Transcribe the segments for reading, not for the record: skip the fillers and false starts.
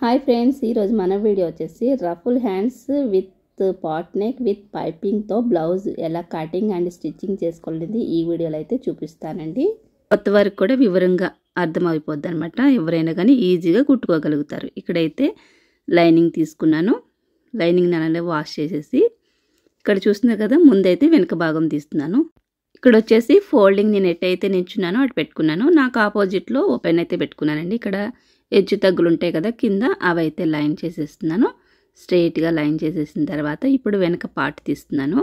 Hi friends, ఈరోజు మన video వచ్చేసి ruffle hands with pot neck with పైపింగ్తో బ్లౌజ్ ఎలా కటింగ్ అండ్ స్టిచ్చింగ్ చేసుకోలేదు ఈ వీడియోలో అయితే చూపిస్తానండి. కొత్త వారికి కూడా వివరంగా అర్థమైపోద్ది అనమాట. ఎవరైనా కానీ ఈజీగా కుట్టుకోగలుగుతారు. ఇక్కడైతే లైనింగ్ తీసుకున్నాను. లైనింగ్ నన్ను వాష్ చేసేసి ఇక్కడ చూస్తున్నారు కదా, ముందైతే వెనుక భాగం తీస్తున్నాను. ఇక్కడ వచ్చేసి ఫోల్డింగ్ నేను ఎట్టయితే నించున్నానో అటు పెట్టుకున్నాను. నాకు ఆపోజిట్లో ఓపెన్ అయితే పెట్టుకున్నానండి. ఇక్కడ ఎడ్జ్ తగ్గులు ఉంటాయి కదా కింద, అవైతే లైన్ చేసేస్తున్నాను. స్ట్రెయిట్గా లైన్ చేసేసిన తర్వాత ఇప్పుడు వెనక పార్ట్ తీస్తున్నాను.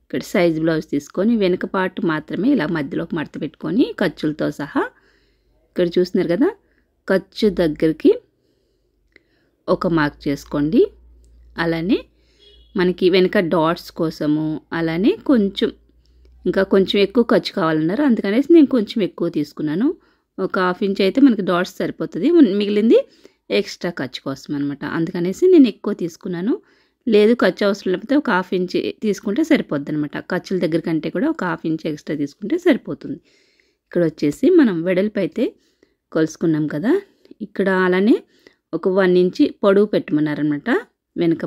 ఇక్కడ సైజ్ బ్లౌజ్ తీసుకొని వెనక పార్ట్ మాత్రమే ఇలా మధ్యలోకి మడత పెట్టుకొని ఖర్చులతో సహా ఇక్కడ చూస్తున్నారు కదా, ఖర్చు దగ్గరికి ఒక మార్క్ చేసుకోండి. అలానే మనకి వెనక డాట్స్ కోసము అలానే ఇంకా కొంచెం ఎక్కువ ఖర్చు కావాలన్నారు. అందుకనేసి నేను కొంచెం ఎక్కువ తీసుకున్నాను. ఒక ½ ఇంచ్ అయితే మనకి డాట్స్ సరిపోతుంది. మిగిలింది ఎక్స్ట్రా ఖర్చు కోసం అనమాట. అందుకనేసి నేను ఎక్కువ తీసుకున్నాను. లేదు ఖర్చు అవసరం లేకపోతే ఒక ½ ఇంచ్ తీసుకుంటే సరిపోద్ది అనమాట. ఖర్చుల దగ్గర కంటే కూడా ఒక ½ ఇంచ్ ఎక్స్ట్రా తీసుకుంటే సరిపోతుంది. ఇక్కడ వచ్చేసి మనం వెడల్పు అయితే కొలుసుకున్నాం కదా, ఇక్కడ అలానే ఒక 1 ఇంచ్ పొడవు పెట్టమన్నారనమాట. వెనక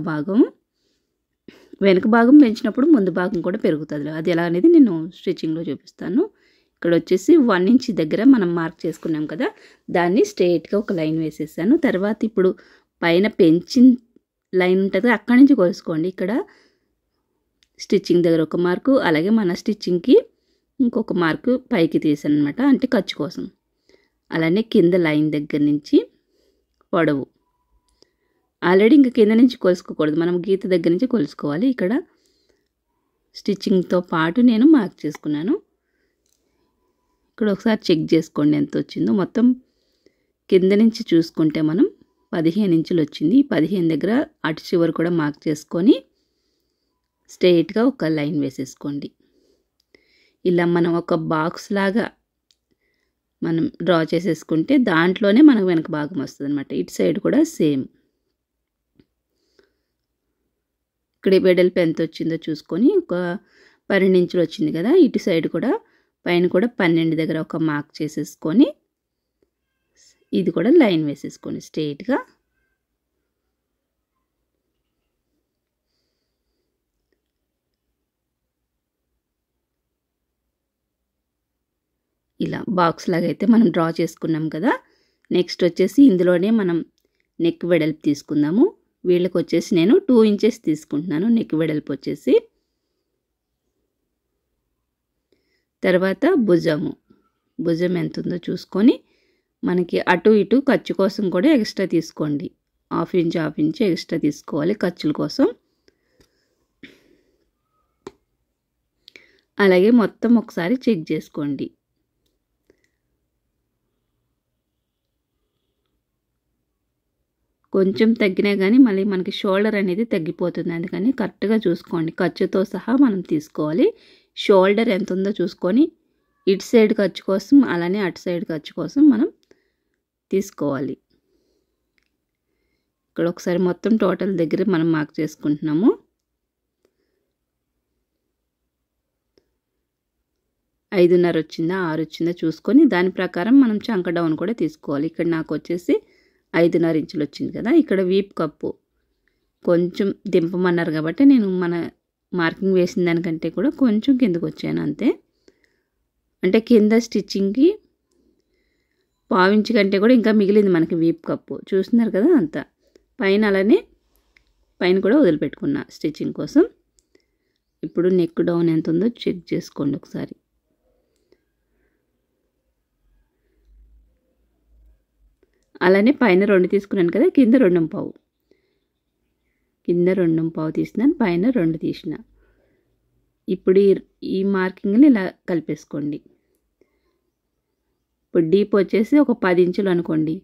భాగం పెంచినప్పుడు ముందు భాగం కూడా పెరుగుతుంది. అది ఎలా అనేది నేను స్టిచ్చింగ్లో చూపిస్తాను. ఇక్కడ వచ్చేసి 1 ఇంచ్ దగ్గర మనం మార్క్ చేసుకున్నాం కదా, దాన్ని స్ట్రెయిట్గా ఒక లైన్ వేసేసాను. తర్వాత ఇప్పుడు పైన పెంచిన లైన్ ఉంటుంది, అక్కడి నుంచి కొలుసుకోండి. ఇక్కడ స్టిచ్చింగ్ దగ్గర ఒక మార్కు, అలాగే మన స్టిచ్చింగ్కి ఇంకొక మార్కు పైకి తీసాను అనమాట, అంటే ఖర్చు కోసం. అలానే కింద లైన్ దగ్గర నుంచి పొడవు ఆల్రెడీ ఇంకా కింద నుంచి కొలుసుకోకూడదు, మనం గీత దగ్గర నుంచి కొలుసుకోవాలి. ఇక్కడ స్టిచ్చింగ్తో పాటు నేను మార్క్ చేసుకున్నాను. ఇక్కడ ఒకసారి చెక్ చేసుకోండి ఎంత వచ్చిందో. మొత్తం కింద నుంచి చూసుకుంటే మనం 15 ఇంచులు వచ్చింది. 15 దగ్గర అటు చివరి కూడా మార్క్ చేసుకొని స్ట్రెయిట్గా ఒక లైన్ వేసేసుకోండి. ఇలా మనం ఒక బాక్స్ లాగా మనం డ్రా చేసేసుకుంటే దాంట్లోనే మనకు వెనక భాగం వస్తుంది అనమాట. ఇటు సైడ్ కూడా సేమ్. ఇక్కడ వెడల్పు ఎంత వచ్చిందో చూసుకొని ఒక 12 ఇంచులు వచ్చింది కదా, ఇటు సైడ్ కూడా పైన కూడా 12 దగ్గర ఒక మార్క్ చేసేసుకొని ఇది కూడా లైన్ వేసేసుకోండి స్ట్రెయిట్గా. ఇలా బాక్స్ లాగా అయితే మనం డ్రా చేసుకున్నాం కదా. నెక్స్ట్ వచ్చేసి ఇందులోనే మనం నెక్ వెడల్పు తీసుకుందాము. వీళ్ళకి వచ్చేసి నేను 2 ఇంచెస్ తీసుకుంటున్నాను నెక్ వెడల్పు వచ్చేసి. తర్వాత భుజం ఎంత ఉందో చూసుకొని మనకి అటు ఇటు ఖర్చు కోసం కూడా ఎక్స్ట్రా తీసుకోండి. ½ ఇంచ్ ఎక్స్ట్రా తీసుకోవాలి ఖర్చుల కోసం. అలాగే మొత్తం ఒకసారి చెక్ చేసుకోండి. కొంచెం తగ్గినా కానీ మళ్ళీ మనకి షోల్డర్ అనేది తగ్గిపోతుంది. అందుకని కరెక్ట్గా చూసుకోండి, ఖర్చుతో సహా మనం తీసుకోవాలి. షోల్డర్ ఎంత ఉందో చూసుకొని ఇటు సైడ్ ఖర్చు కోసం అలానే అటు సైడ్ ఖర్చు కోసం మనం తీసుకోవాలి. ఇక్కడ ఒకసారి మొత్తం టోటల్ దగ్గర మనం మార్క్ చేసుకుంటున్నాము. 5.5 వచ్చిందా 6 వచ్చిందా చూసుకొని దాని ప్రకారం మనం చంక డౌన్ కూడా తీసుకోవాలి. ఇక్కడ నాకు వచ్చేసి 5.5 ఇంచులు వచ్చింది కదా. ఇక్కడ వీప్ కప్పు కొంచెం దింపమన్నారు కాబట్టి నేను మన మార్కింగ్ వేసిన దానికంటే కూడా కొంచెం కిందకు వచ్చాను అంతే. అంటే కింద స్టిచ్చింగ్కి ½ ఇంచ్ కంటే కూడా ఇంకా మిగిలింది మనకి వీప్ కప్పు, చూస్తున్నారు కదా అంతా. పైన అలానే పైన కూడా వదిలిపెట్టుకున్నా స్టిచ్చింగ్ కోసం. ఇప్పుడు నెక్ డౌన్ ఎంత ఉందో చెక్ చేసుకోండి ఒకసారి. అలానే పైన 2 తీసుకున్నాను కదా, కింద 2.5. కింద 2.5 తీసినాను, పైన 2 తీసిన. ఇప్పుడు ఈ మార్కింగ్ని ఇలా కలిపేసుకోండి. ఇప్పుడు డీప్ వచ్చేసి ఒక 10 ఇంచులు అనుకోండి,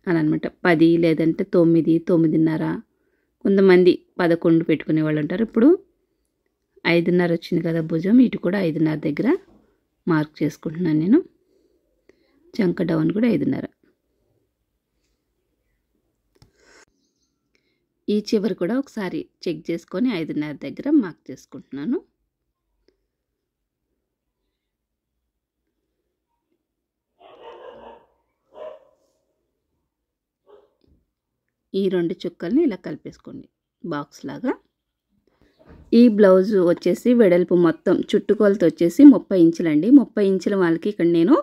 అలా అనమాట. 10 లేదంటే 9, 9.5, కొంతమంది 11 పెట్టుకునే వాళ్ళు ఉంటారు. ఇప్పుడు 5.5 వచ్చింది కదా భుజం, ఇటు కూడా 5.5 దగ్గర మార్క్ చేసుకుంటున్నాను నేను. చంక డౌన్ కూడా 5.5. ఈ చివరి కూడా ఒకసారి చెక్ చేసుకొని 5.5 దగ్గర మార్క్ చేసుకుంటున్నాను. ఈ 2 చుక్కల్ని ఇలా కలిపేసుకోండి బాక్స్ లాగా. ఈ బ్లౌజ్ వచ్చేసి వెడల్పు మొత్తం చుట్టుకొలత వచ్చేసి 30 ఇంచులండి. 30 ఇంచుల వాళ్ళకి ఇక్కడ నేను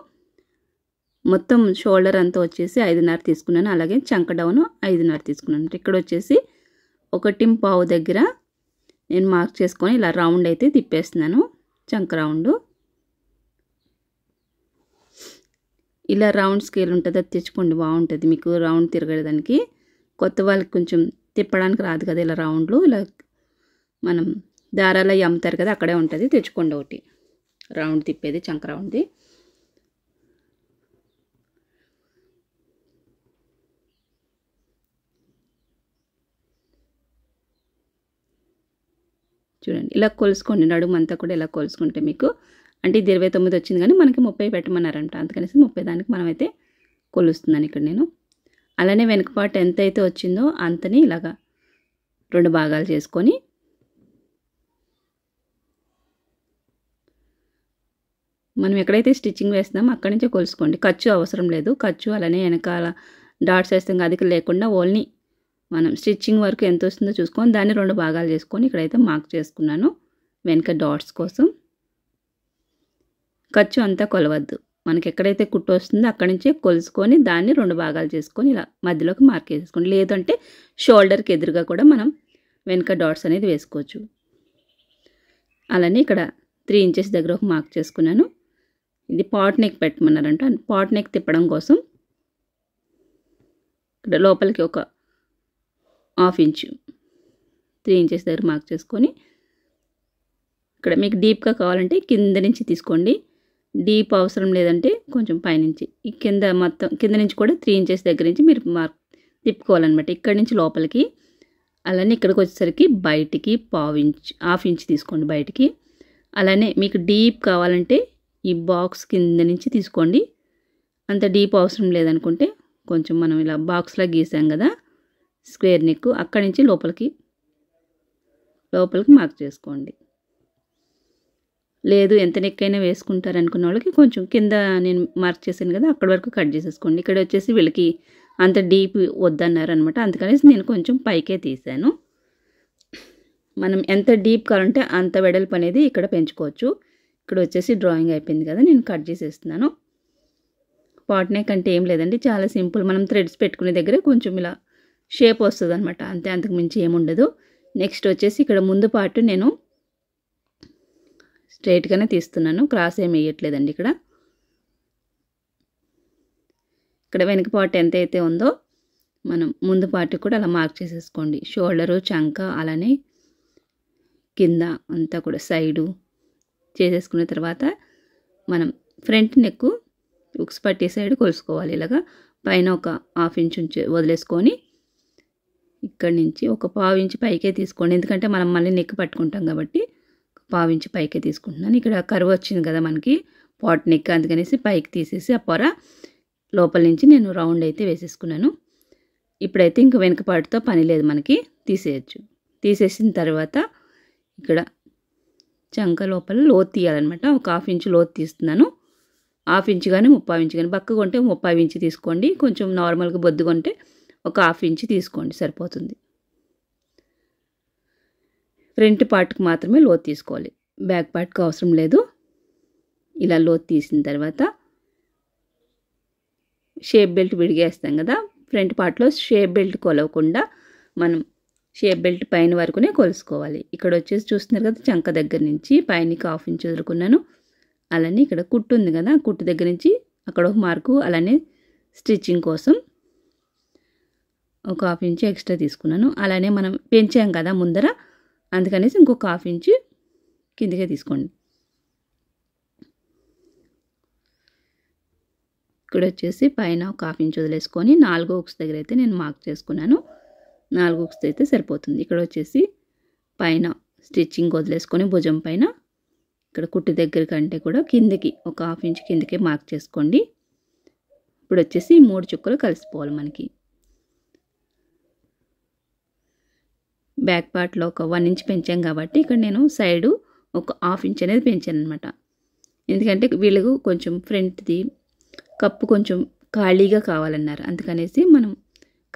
మొత్తం షోల్డర్ అంతా వచ్చేసి 5.5 తీసుకున్నాను. అలాగే చంక డౌన్ 5.5 తీసుకున్నాను. ఇక్కడ వచ్చేసి 1.5 దగ్గర నేను మార్క్ చేసుకొని ఇలా రౌండ్ అయితే తిప్పేస్తున్నాను. చంక రౌండ్ ఇలా రౌండ్ స్కేల్ ఉంటుంది, అది తెచ్చుకోండి, బాగుంటుంది మీకు రౌండ్ తిరగడానికి. కొత్త వాళ్ళకి కొంచెం తిప్పడానికి రాదు కదా ఇలా రౌండ్లు, ఇలా మనం దారాలు అమ్ముతారు కదా అక్కడే ఉంటుంది, తెచ్చుకోండి ఒకటి రౌండ్ తిప్పేది, చంక రౌండ్ది. చూడండి ఇలా కొలుసుకోండి, నడుము అంతా కూడా ఇలా కొలుసుకుంటే మీకు అంటే ఇది 29 వచ్చింది కానీ మనకి 30 పెట్టమన్నారంట, అందుకనేసి 30 దానికి మనమైతే కొలుస్తున్నాను ఇక్కడ నేను. అలానే వెనుక పార్ట్ ఎంత అయితే వచ్చిందో అంతని ఇలాగా 2 భాగాలు చేసుకొని మనం ఎక్కడైతే స్టిచ్చింగ్ వేస్తున్నామో అక్కడి నుంచే కొలుసుకోండి. ఖర్చు అవసరం లేదు, ఖర్చు అలానే వెనకాల డాట్స్ వేస్తాం అది లేకుండా ఓన్లీ మనం స్టిచ్చింగ్ వరకు ఎంత వస్తుందో చూసుకొని దాన్ని 2 భాగాలు చేసుకొని ఇక్కడైతే మార్క్ చేసుకున్నాను వెనక డాట్స్ కోసం. ఖర్చు అంతా కొలవద్దు, మనకి ఎక్కడైతే కుట్టు వస్తుందో అక్కడి నుంచే కొలుసుకొని దాన్ని 2 భాగాలు చేసుకొని ఇలా మధ్యలోకి మార్క్ వేసుకోండి. లేదంటే షోల్డర్కి ఎదురుగా కూడా మనం వెనక డాట్స్ అనేది వేసుకోవచ్చు. అలానే ఇక్కడ 3 ఇంచెస్ దగ్గర ఒక మార్క్ చేసుకున్నాను. ఇది పాట్ నెక్ పెట్టమన్నారంట, పాట్ నెక్ తిప్పడం కోసం ఇక్కడ లోపలికి ఒక 1/2 ఇంచు 3 ఇంచెస్ దగ్గర మార్క్ చేసుకొని ఇక్కడ మీకు డీప్గా కావాలంటే కింద నుంచి తీసుకోండి, డీప్ అవసరం లేదంటే కొంచెం పైనుంచి ఈ కింద మొత్తం కింద నుంచి కూడా 3 ఇంచెస్ దగ్గర నుంచి మీరు మార్క్ తిప్పుకోవాలన్నమాట ఇక్కడి నుంచి లోపలికి. అలానే ఇక్కడికి వచ్చేసరికి బయటికి 1/2 ఇంచ్ తీసుకోండి బయటికి. అలానే మీకు డీప్ కావాలంటే ఈ బాక్స్ కింద నుంచి తీసుకోండి, అంత డీప్ అవసరం లేదనుకుంటే కొంచెం మనం ఇలా బాక్స్లా గీసాం కదా స్క్వేర్ నెక్, అక్కడి నుంచి లోపలికి మార్క్ చేసుకోండి. లేదు ఎంత నెక్ అయినా వేసుకుంటారు అనుకున్న వాళ్ళకి కొంచెం కింద నేను మార్క్ చేశాను కదా అక్కడి వరకు కట్ చేసేసుకోండి. ఇక్కడ వచ్చేసి వీళ్ళకి అంత డీప్ వద్దన్నారు అనమాట, అందుకనేసి నేను కొంచెం పైకే తీసాను. మనం ఎంత డీప్ కావాలంటే అంత వెడల్పు అనేది ఇక్కడ పెంచుకోవచ్చు. ఇక్కడ వచ్చేసి డ్రాయింగ్ అయిపోయింది కదా, నేను కట్ చేసేస్తున్నాను. పాట్ నెక్ అంటే ఏం లేదండి, చాలా సింపుల్. మనం థ్రెడ్స్ పెట్టుకునే దగ్గర కొంచెం ఇలా షేప్ వస్తుంది అనమాట, అంతే, అంతకు మించి ఏముండదు. నెక్స్ట్ వచ్చేసి ఇక్కడ ముందు పార్ట్ నేను స్ట్రైట్గానే తీస్తున్నాను, క్రాస్ ఏమి వేయట్లేదండి. ఇక్కడ వెనక పార్ట్ ఎంత అయితే ఉందో మనం ముందు పార్ట్ కూడా అలా మార్క్ చేసేసుకోండి. షోల్డరు, చంక, అలానే కింద అంతా కూడా సైడు చేసేసుకున్న తర్వాత మనం ఫ్రంట్ నెక్ ఉక్స్ పట్టే సైడ్ కొలుసుకోవాలి. ఇలాగా పైన ఒక 1/2 ఇంచ్ వదిలేసుకొని ఇక్కడి నుంచి ఒక 1/2 ఇంచ్ పైకే తీసుకోండి, ఎందుకంటే మనం మళ్ళీ నెక్ పట్టుకుంటాం కాబట్టి 1/2 ఇంచ్ పైకే తీసుకుంటున్నాను. ఇక్కడ కర్వ్ వచ్చింది కదా మనకి పాట్ నెక్, అందుకనేసి పైకి తీసేసి ఆ పొర లోపల నుంచి నేను రౌండ్ అయితే వేసేసుకున్నాను. ఇప్పుడైతే ఇంక వెనక పాటుతో పని లేదు, మనకి తీసేయచ్చు. తీసేసిన తర్వాత ఇక్కడ చంక లోపల లోతు తీయాలన్నమాట, ఒక 1/2 ఇంచ్ లోతు తీస్తున్నాను. 1/2 ఇంచ్ కానీ 3/4 ఇంచ్ కానీ, బక్కగా ఉంటే 3/4 ఇంచ్ తీసుకోండి, కొంచెం నార్మల్గా బొద్దుగా ఉంటే ఒక 1/2 ఇంచ్ తీసుకోండి సరిపోతుంది. ఫ్రంట్ పార్ట్కి మాత్రమే లోతు తీసుకోవాలి, బ్యాక్ పార్ట్కి అవసరం లేదు. ఇలా లోతు తీసిన తర్వాత షేప్ బెల్ట్ విడిగేస్తాం కదా, ఫ్రంట్ పార్ట్లో షేప్ బెల్ట్ కొలవకుండా మనం షేప్ బెల్ట్ పైన వరకునే కొలుసుకోవాలి. ఇక్కడ వచ్చేసి చూస్తున్నారు కదా చంక దగ్గర నుంచి పైనకి 1/2 ఇంచ్ వదులుకున్నాను. అలానే ఇక్కడ కుట్టు ఉంది కదా, కుట్టు దగ్గర నుంచి అక్కడ ఒక మార్కు, అలానే స్టిచ్చింగ్ కోసం ఒక 1/2 ఇంచ్ ఎక్స్ట్రా తీసుకున్నాను. అలానే మనం పెంచాం కదా ముందర, అందుకనేసి ఇంకొక 1/2 ఇంచ్ కిందకే తీసుకోండి. ఇక్కడ వచ్చేసి పైన ఒక 1/2 ఇంచ్ వదిలేసుకొని 4 హుక్స్ దగ్గర అయితే నేను మార్క్ చేసుకున్నాను. 4 హుక్స్ అయితే సరిపోతుంది. ఇక్కడ వచ్చేసి పైన స్టిచ్చింగ్ వదిలేసుకొని భుజం పైన ఇక్కడ కుట్టు దగ్గర కంటే కూడా కిందకి ఒక 1/2 ఇంచ్ కిందకే మార్క్ చేసుకోండి. ఇప్పుడు వచ్చేసి 3 చుక్కలు కలిసిపోవాలి మనకి. బ్యాక్ పార్ట్లో ఒక 1 ఇంచ్ పెంచాం కాబట్టి ఇక్కడ నేను సైడు ఒక 1/2 ఇంచ్ అనేది పెంచాను అనమాట, ఎందుకంటే వీళ్ళకు కొంచెం ఫ్రంట్ది కప్పు కొంచెం ఖాళీగా కావాలన్నారు, అందుకనేసి మనం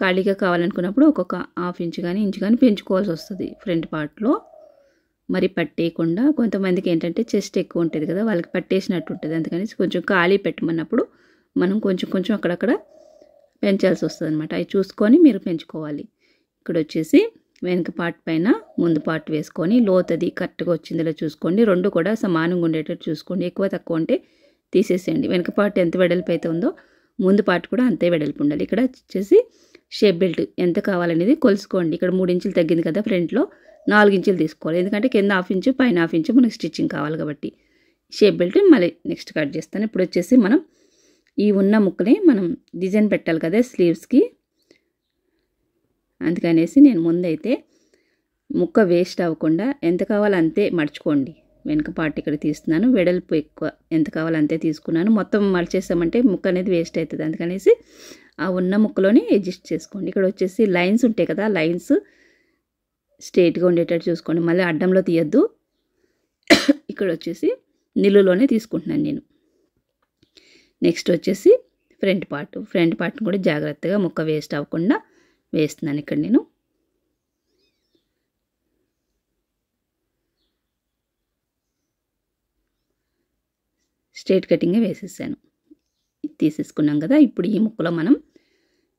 ఖాళీగా కావాలనుకున్నప్పుడు ఒక్కొక్క హాఫ్ ఇంచ్ కానీ ఇంచ్ కానీ పెంచుకోవాల్సి వస్తుంది ఫ్రంట్ పార్ట్లో. మరి పట్టేయకుండా, కొంతమందికి ఏంటంటే చెస్ట్ ఎక్కువ ఉంటుంది కదా, వాళ్ళకి పట్టేసినట్టు ఉంటుంది. అందుకని కొంచెం ఖాళీ పెట్టమన్నప్పుడు మనం కొంచెం కొంచెం అక్కడక్కడ పెంచాల్సి వస్తుంది అనమాట. అవి చూసుకొని మీరు పెంచుకోవాలి. ఇక్కడ వచ్చేసి వెనక పార్ట్ పైన ముందు పార్ట్ వేసుకొని లోతది కరెక్ట్గా వచ్చిందిలో చూసుకోండి. రెండు కూడా సమానంగా ఉండేటట్టు చూసుకోండి. ఎక్కువ తక్కువ ఉంటే తీసేసేయండి. వెనక పార్ట్ ఎంత వెడల్పు అయితే ఉందో ముందు పార్ట్ కూడా అంతే వెడల్పు ఉండాలి. ఇక్కడ వచ్చేసి షేప్ బెల్ట్ ఎంత కావాలనేది కొలుసుకోండి. ఇక్కడ 3 ఇంచులు తగ్గింది కదా, ఫ్రంట్లో 4 ఇంచులు తీసుకోవాలి. ఎందుకంటే కింద హాఫ్ ఇంచు పైన హాఫ్ ఇంచు మనకి స్టిచ్చింగ్ కావాలి కాబట్టి. షేప్ బెల్ట్ మళ్ళీ నెక్స్ట్ కట్ చేస్తాను. ఇప్పుడు వచ్చేసి మనం ఈ ఉన్న ముక్కని మనం డిజైన్ పెట్టాలి కదా స్లీవ్స్కి, అందుకనేసి నేను ముందైతే ముక్క వేస్ట్ అవ్వకుండా ఎంత కావాలో అంతే మడుచుకోండి. వెనక పార్ట్ ఇక్కడ తీస్తున్నాను, వెడల్పు ఎక్కువ ఎంత కావాలో అంతే తీసుకున్నాను. మొత్తం మడిచేస్తామంటే ముక్క అనేది వేస్ట్ అవుతుంది. అందుకనేసి ఆ ఉన్న ముక్కలోనే అడ్జస్ట్ చేసుకోండి. ఇక్కడ వచ్చేసి లైన్స్ ఉంటాయి కదా, లైన్స్ స్ట్రైట్గా ఉండేటట్టు చూసుకోండి. మళ్ళీ అడ్డంలో తీయద్దు. ఇక్కడ వచ్చేసి నిలువులోనే తీసుకుంటున్నాను నేను. నెక్స్ట్ వచ్చేసి ఫ్రంట్ పార్ట్ని కూడా జాగ్రత్తగా ముక్క వేస్ట్ అవ్వకుండా వేస్తున్నాను ఇక్కడ నేను. స్ట్రైట్ కటింగే వేసేసాను. తీసేసుకున్నాం కదా. ఇప్పుడు ఈ ముక్కలో మనం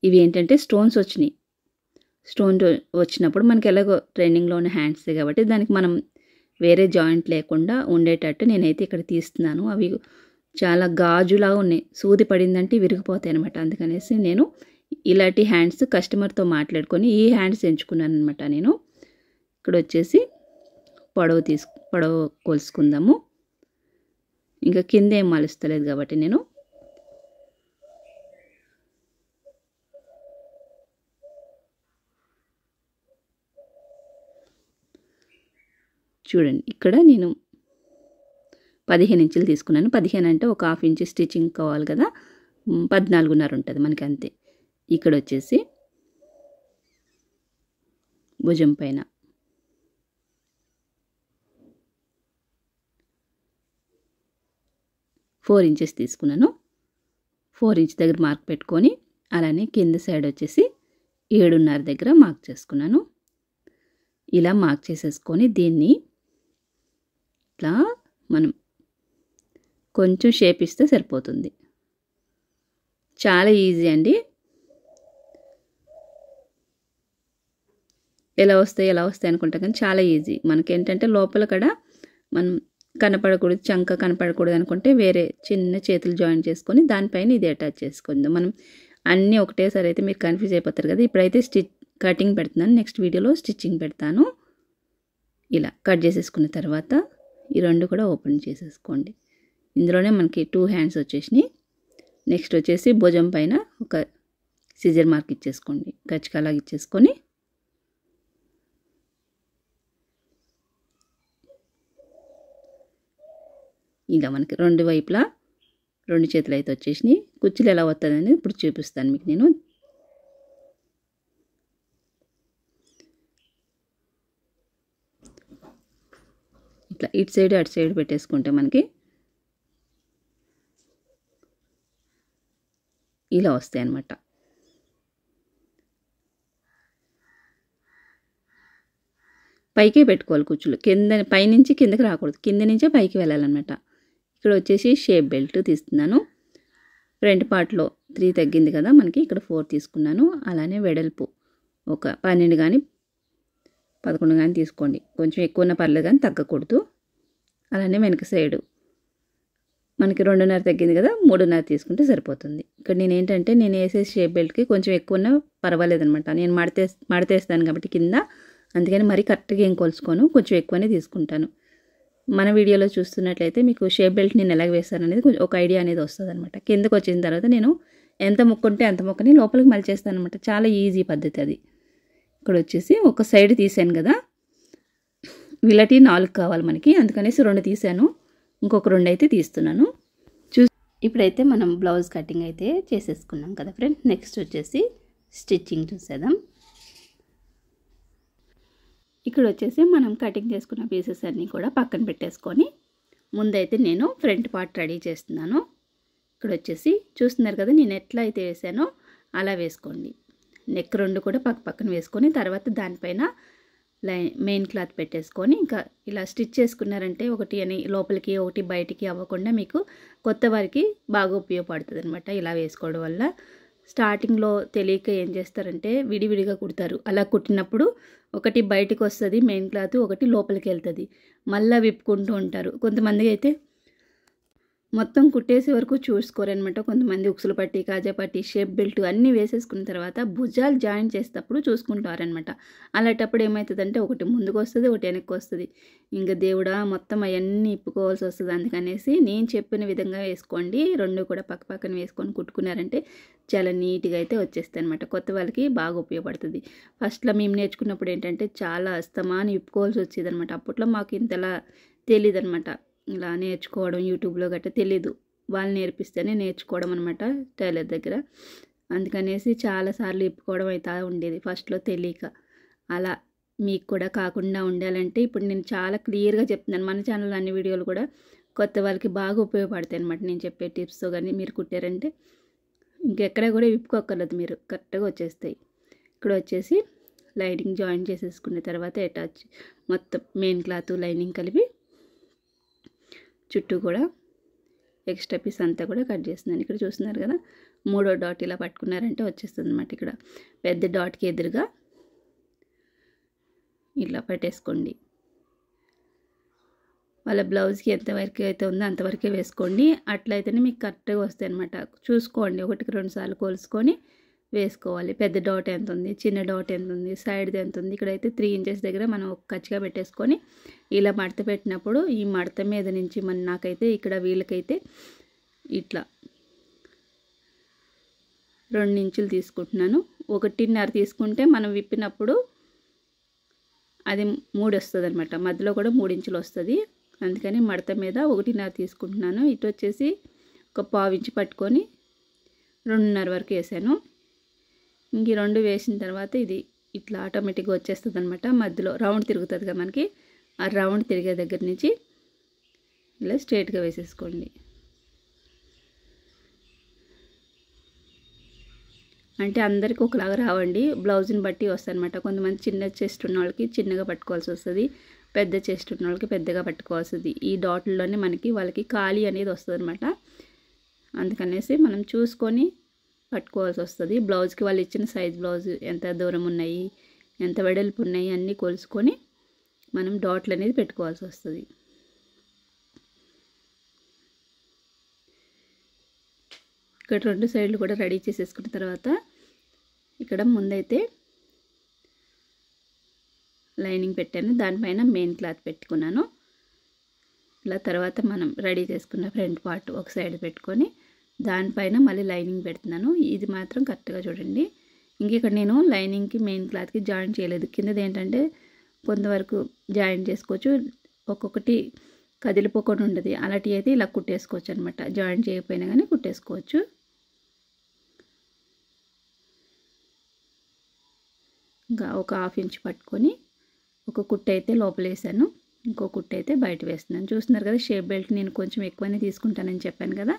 ఇవి ఏంటంటే స్టోన్స్ వచ్చినాయి. స్టోన్ వచ్చినప్పుడు మనకి ఎలాగో ట్రైనింగ్లో ఉన్న హ్యాండ్సే కాబట్టి దానికి మనం వేరే జాయింట్ లేకుండా ఉండేటట్టు నేనైతే ఇక్కడ తీస్తున్నాను. అవి చాలా గాజులాగా ఉన్నాయి, సూది పడిందంటే విరిగిపోతాయి అనమాట. అందుకనేసి నేను ఇలాంటి హ్యాండ్స్ కస్టమర్తో మాట్లాడుకొని ఈ హ్యాండ్స్ ఎంచుకున్నాను అనమాట. నేను ఇక్కడ వచ్చేసి పొడవు కొలుసుకుందాము. ఇంకా కింద ఏం మలుస్తలేదు కాబట్టి నేను చూడండి ఇక్కడ నేను 15 ఇంచులు తీసుకున్నాను. 15 అంటే ఒక హాఫ్ ఇంచ్ స్టిచ్చింగ్ కావాలి కదా, 14.5 ఉంటుంది మనకి అంతే. ఇక్కడ వచ్చేసి భుజం పైన ఫోర్ ఇంచెస్ తీసుకున్నాను. 4 ఇంచ్ దగ్గర మార్క్ పెట్టుకొని అలానే కింద సైడ్ వచ్చేసి 7.5 దగ్గర మార్క్ చేసుకున్నాను. ఇలా మార్క్ చేసేసుకొని దీన్ని ఇట్లా మనం కొంచెం షేప్ ఇస్తే సరిపోతుంది. చాలా ఈజీ అండి. ఎలా వస్తాయి అనుకుంటాం కానీ చాలా ఈజీ. మనకేంటంటే లోపల కూడా మనం కనపడకూడదు, చంక కనపడకూడదు అనుకుంటే వేరే చిన్న చేతులు జాయిన్ చేసుకొని దానిపైన ఇది అటాచ్ చేసుకుందాం. మనం అన్నీ ఒకటేసారి అయితే మీరు కన్ఫ్యూజ్ అయిపోతారు కదా. ఇప్పుడైతే కటింగ్ పెడుతున్నాను, నెక్స్ట్ వీడియోలో స్టిచ్చింగ్ పెడతాను. ఇలా కట్ చేసేసుకున్న తర్వాత ఈ రెండు కూడా ఓపెన్ చేసేసుకోండి. ఇందులోనే మనకి 2 హ్యాండ్స్ వచ్చేసినాయి. నెక్స్ట్ వచ్చేసి భుజం పైన ఒక సిజర్ మార్క్ ఇచ్చేసుకోండి, గచ్చికలాగా ఇచ్చేసుకొని ఇలా మనకి రెండు వైపులా 2 చేతులు అయితే వచ్చేసినాయి. కుచ్చులు ఎలా వస్తుందని ఇప్పుడు చూపిస్తాను మీకు నేను. ఇట్లా ఇటు సైడ్ అటు సైడ్ పెట్టేసుకుంటే మనకి ఇలా వస్తాయి అన్నమాట. పైకే పెట్టుకోవాలి కుచ్చులు, పైనుంచి కిందకి రాకూడదు, కింద నుంచే పైకి వెళ్ళాలన్నమాట. ఇక్కడ వచ్చేసి షేప్ బెల్ట్ తీస్తున్నాను. ఫ్రంట్ పార్ట్లో 3 తగ్గింది కదా మనకి, ఇక్కడ 4 తీసుకున్నాను. అలానే వెడల్పు ఒక 12 కానీ 11 కానీ తీసుకోండి. కొంచెం ఎక్కువ ఉన్న పర్లేదు కానీ తగ్గకూడదు. అలానే వెనక సైడు మనకి 2.5 తగ్గింది కదా, 3.5 తీసుకుంటే సరిపోతుంది. ఇక్కడ నేను వేసే షేప్ బెల్ట్కి కొంచెం ఎక్కువ ఉన్నా పర్వాలేదనమాట. నేను మడతేస్తాను కాబట్టి కింద, అందుకని మరీ కరెక్ట్గా ఏం కొలుసుకోను, కొంచెం ఎక్కువనే తీసుకుంటాను. మన వీడియోలో చూస్తున్నట్లయితే మీకు షేప్ బెల్ట్ నేను ఎలాగ వేస్తాను అనేది ఒక ఐడియా అనేది వస్తుంది అనమాట. కిందకు వచ్చిన తర్వాత నేను ఎంత ముక్క ఉంటే అంత ముక్కని లోపలికి మలిచేస్తాను అనమాట. చాలా ఈజీ పద్ధతి అది. ఇక్కడ వచ్చేసి ఒక సైడ్ తీసాను కదా, వీళ్ళటి 4 కావాలి మనకి, అందుకనేసి 2 తీసాను, ఇంకొక 2 అయితే తీస్తున్నాను. ఇప్పుడైతే మనం బ్లౌజ్ కటింగ్ అయితే చేసేసుకున్నాం కదా ఫ్రెండ్. నెక్స్ట్ వచ్చేసి స్టిచ్చింగ్ చూసేద్దాం. ఇక్కడ వచ్చేసి మనం కటింగ్ చేసుకున్న పీసెస్ అన్నీ కూడా పక్కన పెట్టేసుకొని ముందైతే నేను ఫ్రంట్ పార్ట్ రెడీ చేస్తున్నాను. ఇక్కడ వచ్చేసి చూస్తున్నారు కదా, నేను ఎట్లా అయితే వేసానో అలా వేసుకోండి. నెక్ రెండు కూడా పక్క పక్కన వేసుకొని తర్వాత దానిపైన మెయిన్ క్లాత్ పెట్టేసుకొని ఇంకా ఇలా స్టిచ్ చేసుకున్నారంటే ఒకటి అని లోపలికి ఒకటి బయటికి అవ్వకుండా మీకు కొత్త వారికి బాగా ఉపయోగపడుతుంది అనమాట. ఇలా వేసుకోవడం వల్ల స్టార్టింగ్లో తెలియక ఏం చేస్తారంటే విడివిడిగా కుడతారు. అలా కుట్టినప్పుడు ఒకటి బయటికి వస్తుంది మెయిన్ క్లాత్, ఒకటి లోపలికి వెళ్తుంది, మళ్ళీ విప్పుకుంటూ ఉంటారు. కొంతమంది అయితే మొత్తం కుట్టేసే వరకు చూసుకోరనమాట. కొంతమంది ఉక్సులు పట్టి, కాజా పట్టి, షేప్ బెల్ట్ అన్నీ వేసేసుకున్న తర్వాత భుజాలు జాయిన్ చేసేటప్పుడు చూసుకుంటారనమాట. అలాంటప్పుడు ఏమవుతుందంటే ఒకటి ముందుకు వస్తుంది, ఒకటి వెనక్కి వస్తుంది. ఇంకా దేవుడా మొత్తం అవన్నీ ఇప్పుకోవాల్సి వస్తుంది. అందుకనేసి నేను చెప్పిన విధంగా వేసుకోండి. రెండు కూడా పక్క పక్కన వేసుకొని కుట్టుకున్నారంటే చాలా నీట్గా అయితే వచ్చేస్తాయి అనమాట. కొత్త వాళ్ళకి బాగా ఉపయోగపడుతుంది. ఫస్ట్లో మేము నేర్చుకున్నప్పుడు ఏంటంటే చాలా అస్తమాని ఇప్పుకోవాల్సి వచ్చేది అనమాట. అప్పట్లో మాకు ఇంతలా తెలియదు అనమాట. ఇలా నేర్చుకోవడం యూట్యూబ్లో గట్రా తెలీదు. వాళ్ళు నేర్పిస్తేనే నేర్చుకోవడం అనమాట టైలర్ దగ్గర. అందుకనేసి చాలాసార్లు ఇప్పుకోవడం అవుతా ఉండేది ఫస్ట్లో తెలియక. అలా మీకు కూడా కాకుండా ఉండాలంటే ఇప్పుడు నేను చాలా క్లియర్గా చెప్తున్నాను. మన ఛానల్ అన్ని వీడియోలు కూడా కొత్త వాళ్ళకి బాగా ఉపయోగపడతాయి అనమాట. నేను చెప్పే టిప్స్తో కానీ మీరు కుట్టారంటే ఇంకెక్కడ కూడా విప్పుకోక్కర్లేదు, మీరు కరెక్ట్గా వచ్చేస్తాయి. ఇక్కడ వచ్చేసి లైనింగ్ జాయిన్ చేసేసుకున్న తర్వాత అటాచ్ మొత్తం మెయిన్ క్లాత్ లైనింగ్ కలిపి చుట్టూ కూడా ఎక్స్ట్రా పీస్ అంతా కూడా కట్ చేస్తున్నాను. ఇక్కడ చూస్తున్నారు కదా, మూడో డాట్ ఇలా పట్టుకున్నారంటే వచ్చేస్తుంది అనమాట. ఇక్కడ పెద్ద డాట్కి ఎదురుగా ఇలా పెట్టేసుకోండి. వాళ్ళ బ్లౌజ్కి ఎంతవరకు అయితే ఉందో అంతవరకే వేసుకోండి. అట్లయితేనే మీకు కరెక్ట్గా వస్తాయి అనమాట. చూసుకోండి, ఒకటికి 2 సార్లు కొలుసుకొని వేసుకోవాలి. పెద్ద డాట్ ఎంత ఉంది, చిన్న డాట్ ఎంత ఉంది, సైడ్ది ఎంత ఉంది. ఇక్కడైతే 3 ఇంచెస్ దగ్గర మనం ఒక ఖచ్చిగా పెట్టేసుకొని ఇలా మడత పెట్టినప్పుడు ఈ మడత మీద నుంచి నాకైతే ఇక్కడ వీళ్ళకైతే ఇట్లా 2 ఇంచులు తీసుకుంటున్నాను. 1.5 తీసుకుంటే మనం విప్పినప్పుడు అది 3 వస్తుంది అనమాట. మధ్యలో కూడా 3 ఇంచులు వస్తుంది. అందుకని మడత మీద 1.5 తీసుకుంటున్నాను. ఇటు వచ్చేసి ఒక 1/4 ఇంచు పట్టుకొని 2.5 వరకు వేసాను. ఇంక 2 వేసిన తర్వాత ఇది ఇట్లా ఆటోమేటిక్గా వచ్చేస్తుంది అనమాట. మధ్యలో రౌండ్ తిరుగుతుంది కదా మనకి, ఆ రౌండ్ తిరిగే దగ్గర నుంచి ఇలా స్ట్రైట్గా వేసేసుకోండి. అంటే అందరికీ ఒకలాగా రావండి, బ్లౌజ్ని బట్టి వస్తుంది అనమాట. కొంతమంది చిన్న చెస్ట్ ఉన్న వాళ్ళకి చిన్నగా పట్టుకోవాల్సి వస్తుంది, పెద్ద చెస్ట్ ఉన్న వాళ్ళకి పెద్దగా పట్టుకోవాల్సి వస్తుంది. ఈ డాట్లలోనే వాళ్ళకి ఖాళీ అనేది వస్తుంది అనమాట. అందుకనేసి మనం చూసుకొని పట్టుకోవాల్సి వస్తుంది. బ్లౌజ్కి వాళ్ళు ఇచ్చిన సైజ్ బ్లౌజ్ ఎంత దూరం ఉన్నాయి, ఎంత వెడల్పు ఉన్నాయి అన్నీ కొలుసుకొని మనం డాట్లు అనేది పెట్టుకోవాల్సి వస్తుంది. ఇక్కడ 2 సైడ్లు కూడా రెడీ చేసేసుకున్న తర్వాత ఇక్కడ ముందైతే లైనింగ్ పెట్టాను, దానిపైన మెయిన్ క్లాత్ పెట్టుకున్నాను. ఇలా తర్వాత మనం రెడీ చేసుకున్న ఫ్రంట్ పార్ట్ ఒక సైడ్ పెట్టుకొని దానిపైన మళ్ళీ లైనింగ్ పెడుతున్నాను. ఇది మాత్రం కరెక్ట్గా చూడండి. ఇంక ఇక్కడ నేను లైనింగ్కి మెయిన్ క్లాత్కి జాయిన్ చేయలేదు. కిందది ఏంటంటే కొంతవరకు జాయిన్ చేసుకోవచ్చు, ఒక్కొక్కటి కదిలిపోకుండా ఉంటుంది. అలాంటివి అయితే ఇలా కుట్టేసుకోవచ్చు అనమాట. జాయిన్ చేయకపోయినా కానీ కుట్టేసుకోవచ్చు. ఇంకా ఒక 1/2 ఇంచ్ పట్టుకొని ఒక కుట్టు అయితే లోపల వేసాను, ఇంకో కుట్టు అయితే బయట వేస్తున్నాను. చూస్తున్నారు కదా, షేప్ బెల్ట్ నేను కొంచెం ఎక్కువనే తీసుకుంటానని చెప్పాను కదా.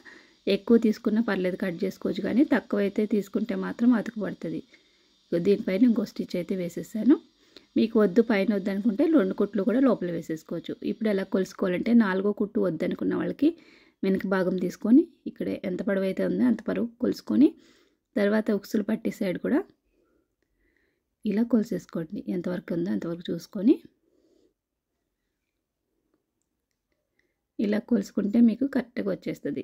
ఎక్కువ తీసుకున్నా పర్లేదు, కట్ చేసుకోవచ్చు. కానీ తక్కువ అయితే తీసుకుంటే మాత్రం అతుకు పడుతుంది. దీనిపైన ఇంకో స్టిచ్ అయితే వేసేసాను. మీకు వద్దు పైన వద్దు అనుకుంటే 2 కుట్లు కూడా లోపల వేసేసుకోవచ్చు. ఇప్పుడు ఎలా కొలుసుకోవాలంటే 4వ కుట్టు వద్దు అనుకున్న వాళ్ళకి వెనక భాగం తీసుకొని ఇక్కడ ఎంత పొడవు అయితే ఉందో అంత పొడవు కొలుసుకొని తర్వాత ఉక్సులు పట్టి సైడ్ కూడా ఇలా కొలిసేసుకోండి. ఎంతవరకు ఉందో అంతవరకు చూసుకొని ఇలా కొలుసుకుంటే మీకు కరెక్ట్గా వచ్చేస్తుంది.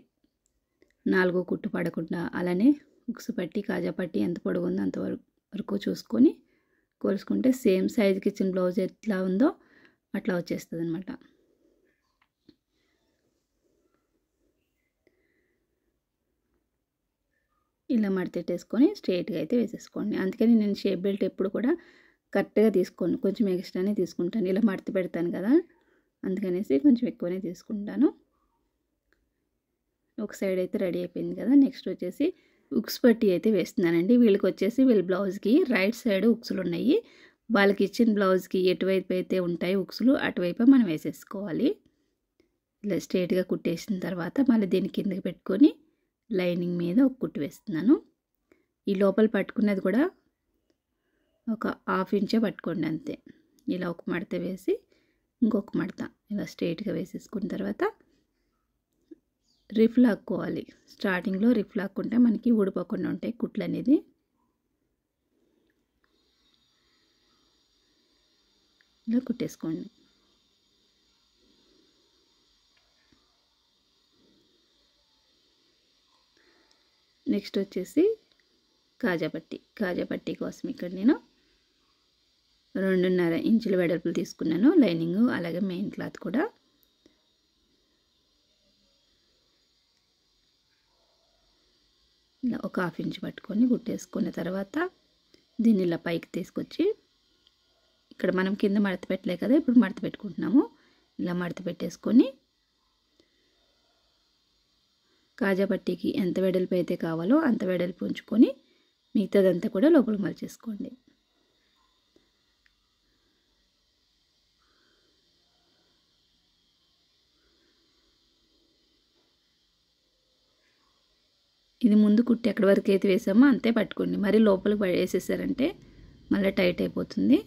4వ కుట్టు పడకుండా. అలానే ఉక్సు పట్టి కాజా పట్టి ఎంత పొడవు ఉందో అంతవరకు చూసుకొని కొలుసుకుంటే సేమ్ సైజుకి ఇచ్చిన బ్లౌజ్ ఎట్లా ఉందో అట్లా వచ్చేస్తుంది అనమాట. ఇలా మడతెట్టేసుకొని స్ట్రైట్గా అయితే వేసేసుకోండి. అందుకని నేను షేప్ బెల్ట్ ఎప్పుడు కూడా కరెక్ట్గా తీసుకోను, కొంచెం ఎక్స్ట్రానే తీసుకుంటాను. ఇలా మడత పెడతాను కదా, అందుకనేసి కొంచెం ఎక్కువనే తీసుకుంటాను. ఒక సైడ్ అయితే రెడీ అయిపోయింది కదా. నెక్స్ట్ వచ్చేసి ఉక్స్ పట్టి అయితే వేస్తున్నానండి. వీళ్ళకి వచ్చేసి వీళ్ళ బ్లౌజ్కి రైట్ సైడ్ ఉక్సులు ఉన్నాయి. వాళ్ళకి ఇచ్చిన బ్లౌజ్కి ఎటువైపు అయితే ఉంటాయి ఉక్సులు అటువైపు మనం వేసేసుకోవాలి. ఇలా స్ట్రైట్గా కుట్టేసిన తర్వాత మళ్ళీ దీని కిందకి పెట్టుకొని లైనింగ్ మీద ఒక కుట్టు వేస్తున్నాను. ఈ లోపల పట్టుకున్నది కూడా ఒక హాఫ్ ఇంచే పట్టుకోండి అంతే. ఇలా ఒక మడత వేసి ఇంకొక మడత ఇలా స్ట్రైట్గా వేసేసుకున్న తర్వాత రిఫ్ లాక్కోవాలి. స్టార్టింగ్లో రిఫ్ లాక్కుంటే మనకి ఊడిపోకుండా ఉంటాయి కుట్లు అనేది. ఇలా కుట్టేసుకోండి. నెక్స్ట్ వచ్చేసి కాజా పట్టీ కోసం ఇక్కడ నేను 2.5 ఇంచుల వెడల్పులు తీసుకున్నాను. లైనింగ్ అలాగే మెయిన్ క్లాత్ కూడా. ఇలా ఒక హాఫ్ ఇంచ్ పట్టుకొని కుట్టేసుకున్న తర్వాత దీన్ని ఇలా పైకి తీసుకొచ్చి ఇక్కడ మనం కింద మడత పెట్టలే కదా, ఇప్పుడు మడత పెట్టుకుంటున్నాము. ఇలా మడత పెట్టేసుకొని కాజా పట్టీకి ఎంత వెడల్పు అయితే కావాలో అంత వెడల్పు ఉంచుకొని మిగతాదంతా కూడా లోపలికి మలిచేసుకోండి. ఇది ముందు కుట్టి ఎక్కడి వరకు అయితే వేసామో అంతే పట్టుకోండి. మరి లోపలికి వేసేసారంటే మళ్ళీ టైట్ అయిపోతుంది.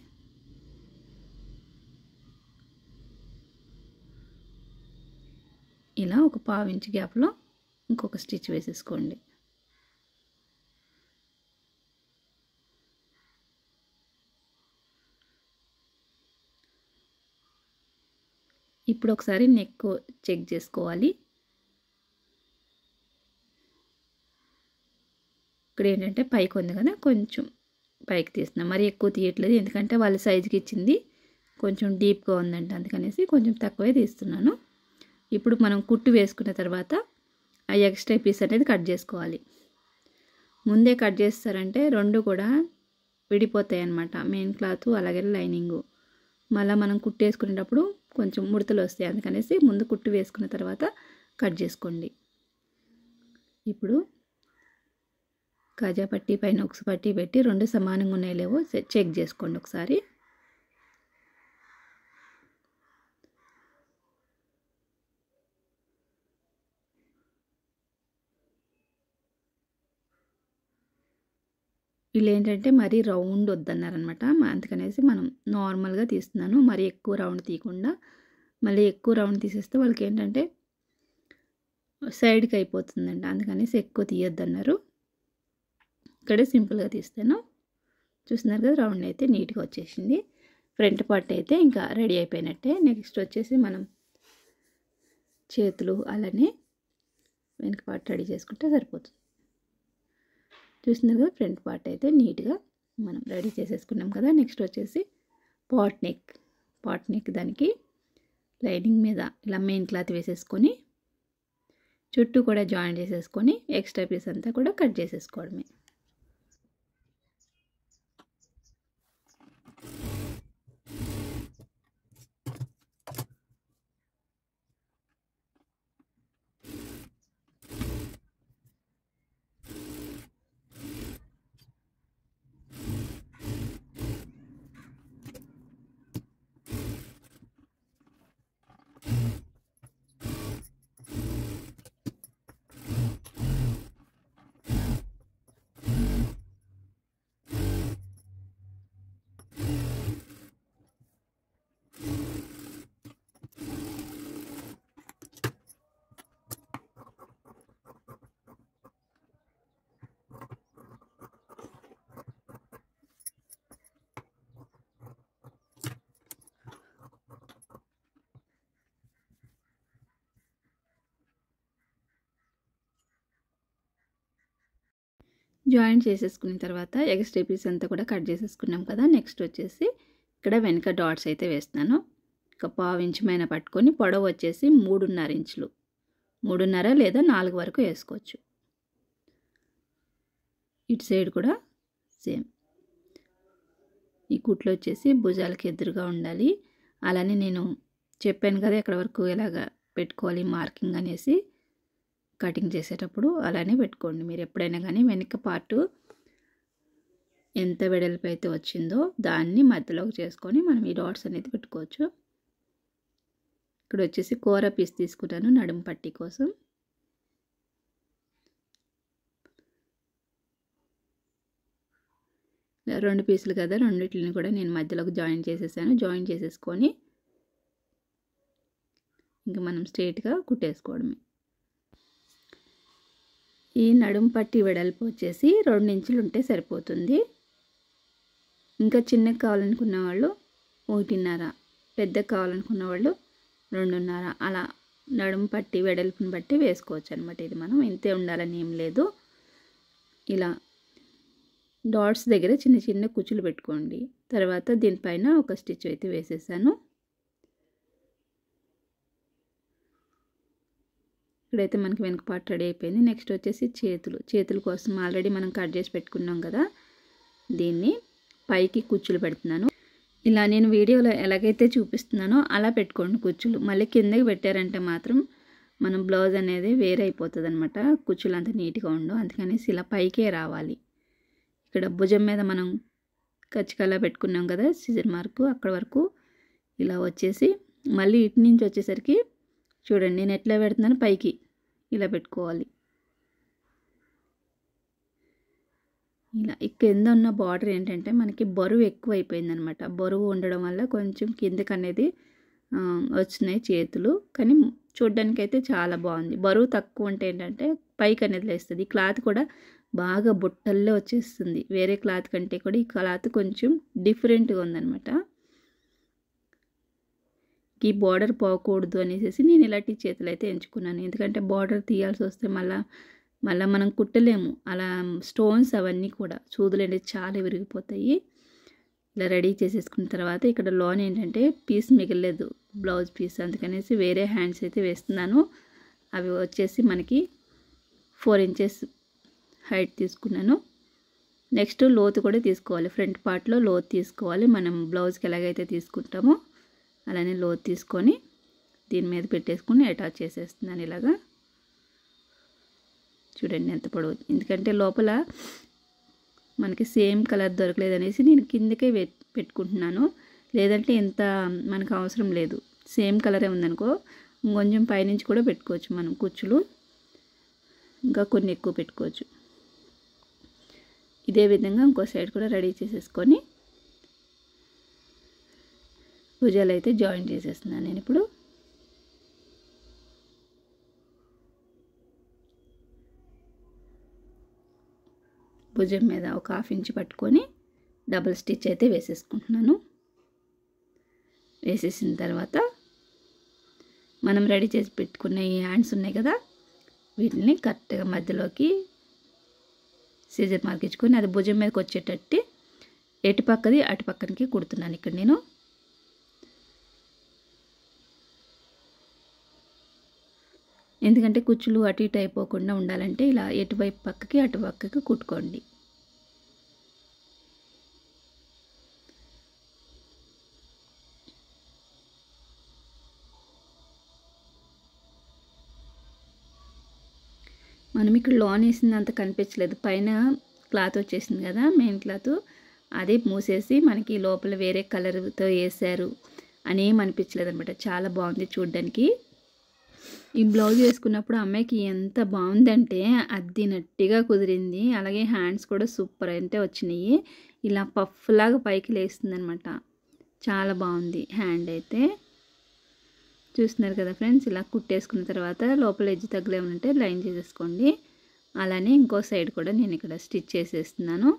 ఇలా ఒక 1/2 ఇంచ్ గ్యాప్లో ఇంకొక స్టిచ్ వేసేసుకోండి. ఇప్పుడు ఒకసారి నెక్ చెక్ చేసుకోవాలి. ఇక్కడ ఏంటంటే పైకి ఉంది కదా, కొంచెం పైకి తీస్తున్నాం. మరి ఎక్కువ తీయట్లేదు, ఎందుకంటే వాళ్ళ సైజుకి ఇచ్చింది కొంచెం డీప్గా ఉందంట, అందుకనేసి కొంచెం తక్కువే తీస్తున్నాను. ఇప్పుడు మనం కుట్టు వేసుకున్న తర్వాత ఆ ఎక్స్ట్రా పీస్ అనేది కట్ చేసుకోవాలి. ముందే కట్ చేస్తారంటే రెండు కూడా విడిపోతాయి అన్నమాట, మెయిన్ క్లాత్ అలాగే లైనింగు. మళ్ళీ మనం కుట్టు వేసుకునేటప్పుడు కొంచెం ముడతలు వస్తాయి, అందుకనేసి ముందు కుట్టు వేసుకున్న తర్వాత కట్ చేసుకోండి. ఇప్పుడు కాజా పట్టీ పైన ఒక పట్టీ పెట్టి రెండు సమానంగా ఉన్నాయో లేవో చెక్ చేసుకోండి ఒకసారి. వీళ్ళు ఏంటంటే మరీ రౌండ్ వద్దన్నారనమాట, అందుకనేసి మనం నార్మల్గా తీస్తున్నాను. మరీ ఎక్కువ రౌండ్ తీయకుండా, మళ్ళీ ఎక్కువ రౌండ్ తీసేస్తే వాళ్ళకి ఏంటంటే సైడ్కి అయిపోతుందండి, అందుకనేసి ఎక్కువ తీయొద్దన్నారు. ఇక్కడే సింపుల్గా తీస్తాను. చూస్తున్నారు కదా, రౌండ్ అయితే నీట్గా వచ్చేసింది. ఫ్రంట్ పార్ట్ అయితే ఇంకా రెడీ అయిపోయినట్టే. నెక్స్ట్ వచ్చేసి మనం చేతులు అలానే వెనక పార్ట్ రెడీ చేసుకుంటే సరిపోతుంది. చూస్తున్నారు కదా, ఫ్రంట్ పార్ట్ అయితే నీట్గా మనం రెడీ చేసేసుకున్నాం కదా. నెక్స్ట్ వచ్చేసి పాట్ నెక్ దానికి లైనింగ్ మీద ఇలా మెయిన్ క్లాత్ వేసేసుకొని చుట్టూ కూడా జాయిన్ చేసేసుకొని ఎక్స్ట్రా పీస్ అంతా కూడా కట్ చేసేసుకోవడమే. జాయిన్ చేసేసుకున్న తర్వాత ఎక్స్ట్రా పీస్ అంతా కూడా కట్ చేసేసుకున్నాం కదా. నెక్స్ట్ వచ్చేసి ఇక్కడ వెనక డాట్స్ అయితే వేస్తున్నాను. ఒక 1/2 ఇంచు పైన పట్టుకొని పొడవు వచ్చేసి 3.5 ఇంచులు, 3.5 లేదా 4 వరకు వేసుకోవచ్చు. ఇటు సైడ్ కూడా సేమ్. ఈ కుట్లు వచ్చేసి భుజాలకి ఎదురుగా ఉండాలి. అలానే నేను చెప్పాను కదా ఎక్కడ వరకు ఎలాగ పెట్టుకోవాలి మార్కింగ్ అనేసి, కటింగ్ చేసేటప్పుడు అలానే పెట్టుకోండి మీరు ఎప్పుడైనా కానీ. వెనక పార్టు ఎంత వెడల్పు అయితే వచ్చిందో దాన్ని మధ్యలోకి చేసుకొని మనం ఈ డాట్స్ అనేది పెట్టుకోవచ్చు. ఇక్కడ వచ్చేసి కూర పీస్ తీసుకున్నాను నడుము పట్టీ కోసం. 2 పీసులు కదా, రెండిటిని కూడా నేను మధ్యలోకి జాయిన్ చేసేసాను. జాయిన్ చేసేసుకొని ఇంకా మనం స్ట్రైట్గా కుట్టేసుకోవడమే. ఈ నడుము పట్టి వెడల్పు వచ్చేసి 2 ఇంచులు ఉంటే సరిపోతుంది. ఇంకా చిన్నగా కావాలనుకున్న వాళ్ళు 1.5, పెద్దగా కావాలనుకున్న వాళ్ళు 2.5 అలా నడుము పట్టి వెడల్పుని బట్టి వేసుకోవచ్చు అనమాట. ఇది మనం ఇంతే ఉండాలని ఏం లేదు. ఇలా డాట్స్ దగ్గర చిన్న చిన్న కుచ్చులు పెట్టుకోండి. తర్వాత దీనిపైన ఒక స్టిచ్ అయితే వేసేసాను. ఇక్కడైతే మనకి వెనక పార్ట్ రెడీ అయిపోయింది. నెక్స్ట్ వచ్చేసి చేతుల కోసం ఆల్రెడీ మనం కట్ చేసి పెట్టుకున్నాం కదా, దీన్ని పైకి కుచ్చులు పెడుతున్నాను. ఇలా నేను వీడియోలో ఎలాగైతే చూపిస్తున్నానో అలా పెట్టుకోండి కుచ్చులు. మళ్ళీ కిందకి పెట్టారంటే మాత్రం మనం బ్లౌజ్ అనేది వేరే అయిపోతుంది అనమాట. కుచ్చులు అంత నీట్గా ఉండవు. అందుకనేసి ఇలా పైకే రావాలి. ఇక్కడ భుజం మీద మనం కచ్చికల్లా పెట్టుకున్నాం కదా సిజర్ మార్కు, అక్కడ వరకు ఇలా వచ్చేసి మళ్ళీ ఇటు నుంచి వచ్చేసరికి చూడండి నేను ఎట్లా పెడుతున్నాను, పైకి ఇలా పెట్టుకోవాలి. ఇలా కింద ఉన్న బార్డర్ ఏంటంటే మనకి బరువు ఎక్కువ అయిపోయిందనమాట. బరువు ఉండడం వల్ల కొంచెం కిందకి అనేది వచ్చినాయి చేతులు. కానీ చూడ్డానికి అయితే చాలా బాగుంది. బరువు తక్కువ ఉంటే ఏంటంటే పైకి అనేది లేస్తుంది. ఈ క్లాత్ కూడా బాగా బుట్టల్లో వచ్చేస్తుంది. వేరే క్లాత్ కంటే కూడా ఈ క్లాత్ కొంచెం డిఫరెంట్గా ఉందన్నమాట. ఈ బార్డర్ పోకూడదు అనేసి నేను ఇలాంటి చేతులు అయితే ఎంచుకున్నాను. ఎందుకంటే బార్డర్ తీయాల్సి వస్తే మళ్ళీ మనం కుట్టలేము. అలా స్టోన్స్ అవన్నీ కూడా సూదులు అనేది చాలా విరిగిపోతాయి. ఇలా రెడీ చేసేసుకున్న తర్వాత ఇక్కడ లోన్ ఏంటంటే పీస్ మిగలేదు, బ్లౌజ్ పీస్. అందుకనేసి వేరే హ్యాండ్స్ అయితే వేస్తున్నాను. అవి వచ్చేసి మనకి 4 ఇంచెస్ హైట్ తీసుకున్నాను. నెక్స్ట్ లోతు కూడా తీసుకోవాలి. ఫ్రంట్ పార్ట్లో లోతు తీసుకోవాలి. మనం బ్లౌజ్కి ఎలాగైతే తీసుకుంటామో అలానే లోతు తీసుకొని దీని మీద పెట్టేసుకొని అటాచ్ చేసేస్తున్నాను. ఇలాగా చూడండి ఎంత పొడవు. ఎందుకంటే లోపల మనకి సేమ్ కలర్ దొరకలేదనేసి నేను కిందకే పెట్టుకుంటున్నాను. లేదంటే ఎంత మనకు అవసరం లేదు. సేమ్ కలరే ఉందనుకో ఇంకొంచెం పైనుంచి కూడా పెట్టుకోవచ్చు మనం కుచ్చులు, ఇంకా కొన్ని ఎక్కువ పెట్టుకోవచ్చు. ఇదే విధంగా ఇంకో సైడ్ కూడా రెడీ చేసేసుకొని భుజాలు అయితే జాయిన్ చేసేస్తున్నాను నేను ఇప్పుడు. భుజం మీద ఒక 1/2 ఇంచ్ పట్టుకొని డబుల్ స్టిచ్ అయితే వేసేసుకుంటున్నాను. వేసేసిన తర్వాత మనం రెడీ చేసి పెట్టుకున్న ఈ హ్యాండ్స్ ఉన్నాయి కదా, వీటిని కరెక్ట్గా మధ్యలోకి సీజర్ మార్క్ ఇచ్చుకొని అది భుజం మీదకి వచ్చేటట్టు ఎటు పక్కది అటు పక్కనికి కుడుతున్నాను ఇక్కడ నేను. ఎందుకంటే కుచ్చులు అటు ఇటు అయిపోకుండా ఉండాలంటే ఇలా ఎటువైపు పక్కకి అటు పక్కకి కుట్టుకోండి. మనం ఇక్కడ లోన్ వేసింది అంత కనిపించలేదు. పైన క్లాత్ వచ్చేసింది కదా, మెయిన్ క్లాత్, అదే మూసేసి మనకి లోపల వేరే కలర్తో వేసారు అని ఏం అనిపించలేదు అనమాట. చాలా బాగుంది చూడ్డానికి. ఈ బ్లౌజ్ వేసుకున్నప్పుడు అమ్మాయికి ఎంత బాగుందంటే అద్దినట్టుగా కుదిరింది. అలాగే హ్యాండ్స్ కూడా సూపర్ అయితే వచ్చినాయి. ఇలా పఫ్ లాగా పైకి లేస్తుంది అనమాట. చాలా బాగుంది హ్యాండ్ అయితే. చూస్తున్నారు కదా ఫ్రెండ్స్. ఇలా కుట్టేసుకున్న తర్వాత లోపల ఎడ్జ్ తగ్గలే ఉంటే లైన్ చేసేసుకోండి. అలానే ఇంకో సైడ్ కూడా నేను ఇక్కడ స్టిచ్ చేసేస్తున్నాను.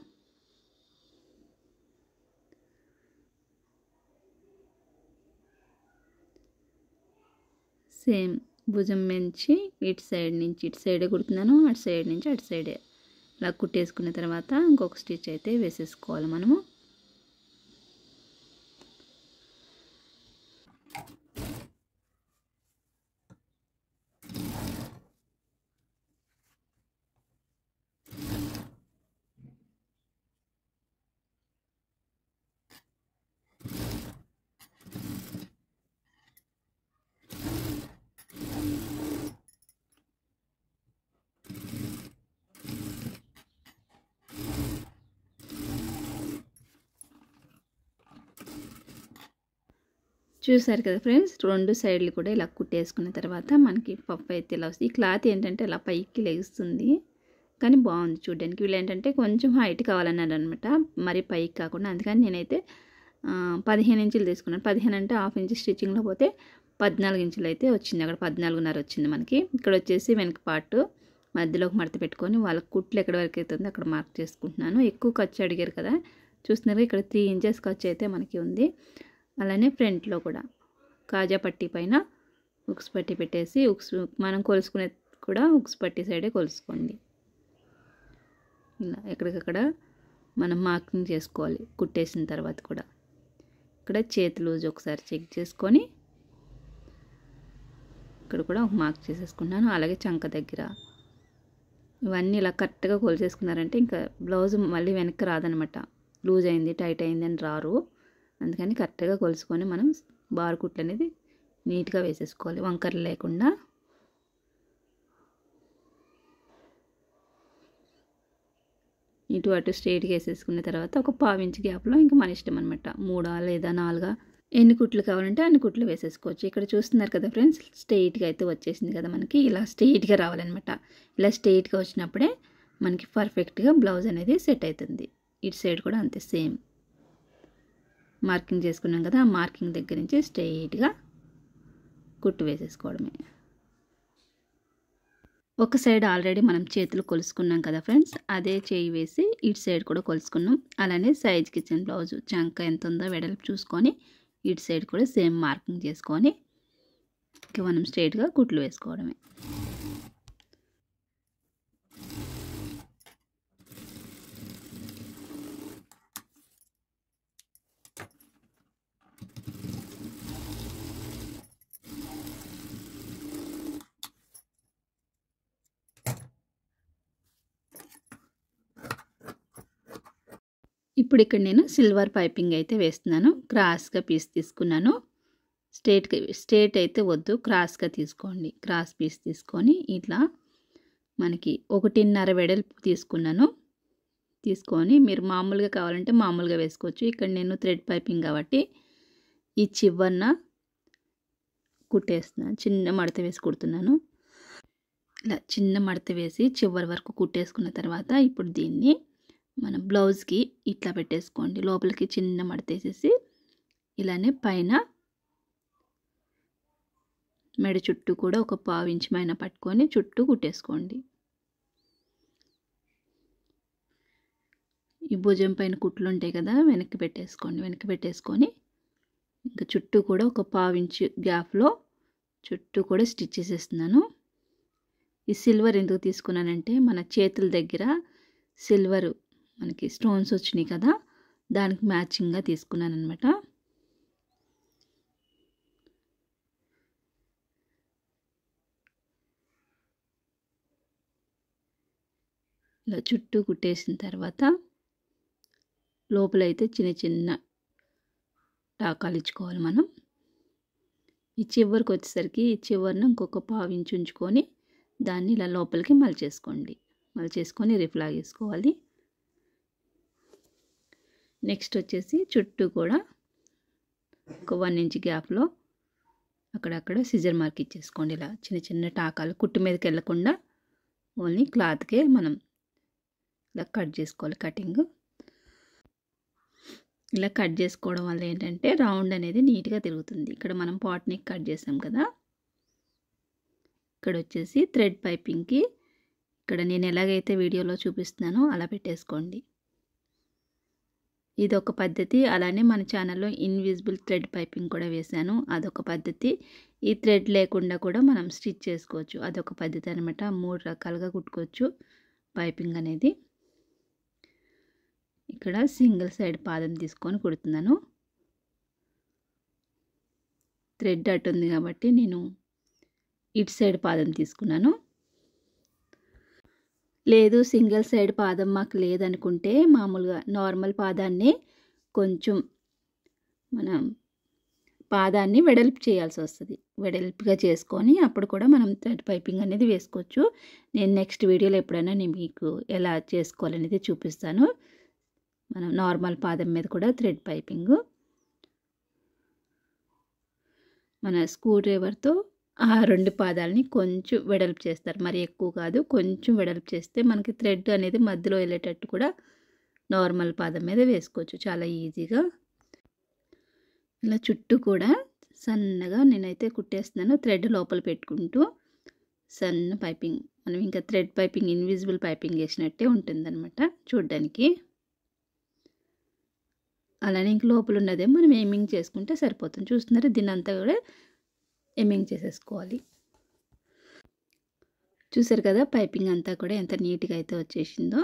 సేమ్ భుజం నుంచి ఇటు సైడ్ నుంచి ఇటు సైడే కుడుతున్నాను, అటు సైడ్ నుంచి అటు సైడే. ఇలా కుట్టేసుకున్న తర్వాత ఇంకొక స్టిచ్ అయితే వేసేసుకోవాలి మనము. చూసారు కదా ఫ్రెండ్స్, 2 సైడ్లు కూడా ఇలా కుట్టేసుకున్న తర్వాత మనకి పఫ్ అయితే ఇలా వస్తుంది. ఈ క్లాత్ ఏంటంటే ఇలా పైకి లెగుస్తుంది. కానీ బాగుంది చూడడానికి. వీళ్ళు ఏంటంటే కొంచెం హైట్ కావాలన్నారు అనమాట, మరి పైకి కాకుండా. అందుకని నేనైతే 15 ఇంచులు తీసుకున్నాను. 15 అంటే హాఫ్ ఇంచ్ స్టిచ్చింగ్లో పోతే 14 ఇంచులు అయితే వచ్చింది. అక్కడ 14.5 వచ్చింది మనకి. ఇక్కడ వచ్చేసి వెనక పార్ట్ మధ్యలోకి మడత పెట్టుకొని వాళ్ళ కుట్లు ఎక్కడి వరకు అవుతుందో అక్కడ మార్క్ చేసుకుంటున్నాను. ఎక్కువ ఖర్చు అడిగారు కదా, చూస్తున్నారు ఇక్కడ 3 ఇంచెస్ ఖర్చు అయితే మనకి ఉంది. అలానే ఫ్రంట్లో కూడా కాజా పట్టీ పైన ఉక్స్ పట్టీ పెట్టేసి మనం కొలుసుకునే కూడా ఉక్స్ పట్టీ సైడే కొలుసుకోండి. ఇలా ఎక్కడికక్కడ మనం మార్కింగ్ చేసుకోవాలి కుట్టేసిన తర్వాత కూడా. ఇక్కడ చేతి లూజ్ ఒకసారి చెక్ చేసుకొని ఇక్కడ కూడా ఒక మార్క్ చేసేసుకున్నాను. అలాగే చంక దగ్గర ఇవన్నీ ఇలా కరెక్ట్గా కొలిచేసుకున్నారంటే ఇంకా బ్లౌజ్ మళ్ళీ వెనక్కి రాదనమాట. లూజ్ అయింది టైట్ అయింది అని రారు. అందుకని కరెక్ట్గా కొలుసుకొని మనం బార్ కుట్లు అనేది నీట్గా వేసేసుకోవాలి వంకరలు లేకుండా. ఇటు అటు స్ట్రైట్గా వేసేసుకున్న తర్వాత ఒక 1/4 ఇంచ్ గ్యాప్లో ఇంకా మన ఇష్టం అనమాట. 3 లేదా 4 ఎన్ని కుట్లు కావాలంటే అన్ని కుట్లు వేసేసుకోవచ్చు. ఇక్కడ చూస్తున్నారు కదా ఫ్రెండ్స్, స్ట్రైట్గా అయితే వచ్చేసింది కదా మనకి. ఇలా స్ట్రైట్గా రావాలన్నమాట. ఇలా స్ట్రైట్గా వచ్చినప్పుడే మనకి పర్ఫెక్ట్గా బ్లౌజ్ అనేది సెట్ అవుతుంది. ఇటు సైడ్ కూడా అంతే సేమ్ మార్కింగ్ చేసుకున్నాం కదా, ఆ మార్కింగ్ దగ్గర నుంచి స్ట్రైట్గా కుట్టు వేసేసుకోవడమే. ఒక సైడ్ ఆల్రెడీ మనం చేతులు కొలుసుకున్నాం కదా ఫ్రెండ్స్, అదే చేయి వేసి ఇటు సైడ్ కూడా కొలుసుకున్నాం. అలానే సైజ్కి ఇచ్చిన బ్లౌజు చంక ఎంత ఉందో వెడల్పు చూసుకొని ఇటు సైడ్ కూడా సేమ్ మార్కింగ్ చేసుకొని ఇంకా మనం స్ట్రైట్గా కుట్లు వేసుకోవడమే. ఇప్పుడు ఇక్కడ నేను సిల్వర్ పైపింగ్ అయితే వేస్తున్నాను. క్రాస్గా పీస్ తీసుకున్నాను. స్ట్రైట్ అయితే వద్దు, క్రాస్గా తీసుకోండి. క్రాస్ పీస్ తీసుకొని ఇట్లా మనకి 1.5 వెడల్పు తీసుకున్నాను. తీసుకొని మీరు మామూలుగా కావాలంటే మామూలుగా వేసుకోవచ్చు. ఇక్కడ నేను థ్రెడ్ పైపింగ్ కాబట్టి ఈ చివరన కుట్టేస్తున్నాను. చిన్న మడత వేసి కుడుతున్నాను. ఇలా చిన్న మడత వేసి చివరి వరకు కుట్టేసుకున్న తర్వాత ఇప్పుడు దీన్ని మనం బ్లౌజ్కి ఇట్లా పెట్టేసుకోండి. లోపలికి చిన్న మడత వేసేసి ఇలానే పైన మెడ చుట్టూ కూడా ఒక 1/4 ఇంచ్ పైన పట్టుకొని చుట్టూ కుట్టేసుకోండి. ఈ భుజం పైన కుట్లు ఉంటాయి కదా, వెనక్కి పెట్టేసుకోండి. వెనక్కి పెట్టేసుకొని ఇంకా చుట్టూ కూడా ఒక 1/4 ఇంచ్ గ్యాప్లో చుట్టూ కూడా స్టిచ్ చేసేస్తున్నాను. ఈ సిల్వర్ ఎందుకు తీసుకున్నానంటే మన చేతుల దగ్గర సిల్వర్ మనకి స్టోన్స్ వచ్చినాయి కదా, దానికి మ్యాచింగ్గా తీసుకున్నాను అనమాట. ఇలా చుట్టూ కుట్టేసిన తర్వాత లోపలైతే చిన్న చిన్న టాకాలు ఇచ్చుకోవాలి మనం. ఈ చివరికి వచ్చేసరికి ఈ చివరిని ఇంకొక 1/4 ఇంచ్ ఉంచుకొని దాన్ని ఇలా లోపలికి మలిచేసుకోండి. మలిచేసుకొని రిఫ్లాగ్ వేసుకోవాలి. నెక్స్ట్ వచ్చేసి చుట్టూ కూడా ఒక 1 ఇంచ్ గ్యాప్లో అక్కడక్కడ సిజర్ మార్క్ ఇచ్చేసుకోండి. ఇలా చిన్న చిన్న టాకాలు కుట్టు మీదకి వెళ్ళకుండా ఓన్లీ క్లాత్కే మనం ఇలా కట్ చేసుకోవాలి. కటింగ్ ఇలా కట్ చేసుకోవడం వల్ల ఏంటంటే రౌండ్ అనేది నీట్గా తిరుగుతుంది. ఇక్కడ మనం పాట్ నెక్ కట్ చేసాం కదా, ఇక్కడ వచ్చేసి థ్రెడ్ పైపింగ్కి ఇక్కడ నేను ఎలాగైతే వీడియోలో చూపిస్తున్నానో అలా పెట్టేసుకోండి. ఇదొక పద్ధతి. అలానే మన ఛానల్లో ఇన్విజిబుల్ థ్రెడ్ పైపింగ్ కూడా వేశాను, అదొక పద్ధతి. ఈ థ్రెడ్ లేకుండా కూడా మనం స్టిచ్ చేసుకోవచ్చు, అదొక పద్ధతి అనమాట. 3 రకాలుగా కుట్టుకోవచ్చు పైపింగ్ అనేది. ఇక్కడ సింగిల్ సైడ్ పాదం తీసుకొని కుడుతున్నాను. థ్రెడ్ అటు ఉంది కాబట్టి నేను ఇటు సైడ్ పాదం తీసుకున్నాను. లేదు సింగిల్ సైడ్ పాదం మాకు లేదనుకుంటే మామూలుగా నార్మల్ పాదాన్ని కొంచెం మనం పాదాన్ని వెడల్పు చేయాల్సి వస్తుంది. వెడల్పుగా చేసుకొని అప్పుడు కూడా మనం థ్రెడ్ పైపింగ్ అనేది వేసుకోవచ్చు. నేను నెక్స్ట్ వీడియోలో ఎప్పుడైనా నేను మీకు ఎలా చేసుకోవాలనేది చూపిస్తాను. మనం నార్మల్ పాదం మీద కూడా థ్రెడ్ పైపింగ్ మన స్క్రూ డ్రైవర్తో ఆ 2 పాదాలని కొంచెం వెడల్పు చేస్తారు. మరి ఎక్కువ కాదు, కొంచెం వెడల్పు చేస్తే మనకి థ్రెడ్ అనేది మధ్యలో వెళ్ళేటట్టు కూడా నార్మల్ పాదం మీద వేసుకోవచ్చు చాలా ఈజీగా. ఇలా చుట్టూ కూడా సన్నగా నేనైతే కుట్టేస్తున్నాను. థ్రెడ్ లోపల పెట్టుకుంటూ సన్న పైపింగ్, మనం ఇంకా థ్రెడ్ పైపింగ్, ఇన్విజిబుల్ పైపింగ్ వేసినట్టే ఉంటుందన్నమాట చూడ్డానికి. అలానే ఇంక లోపల ఉన్నదే మనం ఎయిమింగ్ చేసుకుంటే సరిపోతుంది. చూస్తున్నారు, దీన్ని అంతా కూడా ఎయిమింగ్ చేసేసుకోవాలి. చూసారు కదా పైపింగ్ అంతా కూడా ఎంత నీట్గా అయితే వచ్చేసిందో.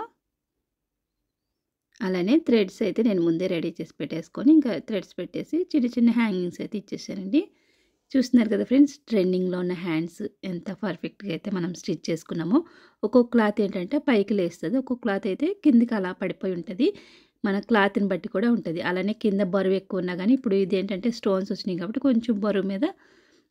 అలానే థ్రెడ్స్ అయితే నేను ముందే రెడీ చేసి పెట్టేసుకొని ఇంకా థ్రెడ్స్ పెట్టేసి చిన్న చిన్న హ్యాంగింగ్స్ అయితే ఇచ్చేసానండి. చూస్తున్నారు కదా ఫ్రెండ్స్, ట్రెండింగ్లో ఉన్న హ్యాండ్స్ ఎంత పర్ఫెక్ట్గా అయితే మనం స్టిచ్ చేసుకున్నామో. ఒక్కొక్క క్లాత్ ఏంటంటే పైకి లేస్తుంది, ఒక్కొక్క క్లాత్ అయితే కిందికి అలా పడిపోయి ఉంటుంది. మన క్లాత్ని బట్టి కూడా ఉంటుంది. అలానే కింద బరువు ఎక్కువ ఉన్నా కానీ ఇప్పుడు ఇది ఏంటంటే స్టోన్స్ వచ్చినాయి కాబట్టి కొంచెం బరువు మీద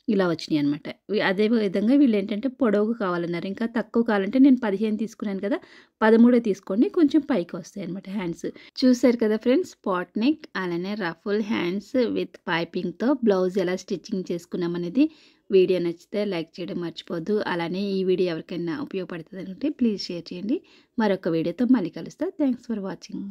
ఇలా వచ్చినాయి అనమాట. అదే విధంగా వీళ్ళు ఏంటంటే పొడవు కావాలన్నారు. ఇంకా తక్కువ కావాలంటే నేను 15 తీసుకున్నాను కదా, 13 తీసుకోండి, కొంచెం పైకి వస్తాయి అనమాట హ్యాండ్స్. చూసారు కదా ఫ్రెండ్స్, పాట్ నెక్ అలానే రఫుల్ హ్యాండ్స్ విత్ పైపింగ్తో బ్లౌజ్ ఎలా స్టిచ్చింగ్ చేసుకున్నాం అనేది. వీడియో నచ్చితే లైక్ చేయడం మర్చిపోద్దు. అలానే ఈ వీడియో ఎవరికైనా ఉపయోగపడుతుంది అనుకుంటే ప్లీజ్ షేర్ చేయండి. మరొక వీడియోతో మళ్ళీ కలుస్తా. Thanks for watching.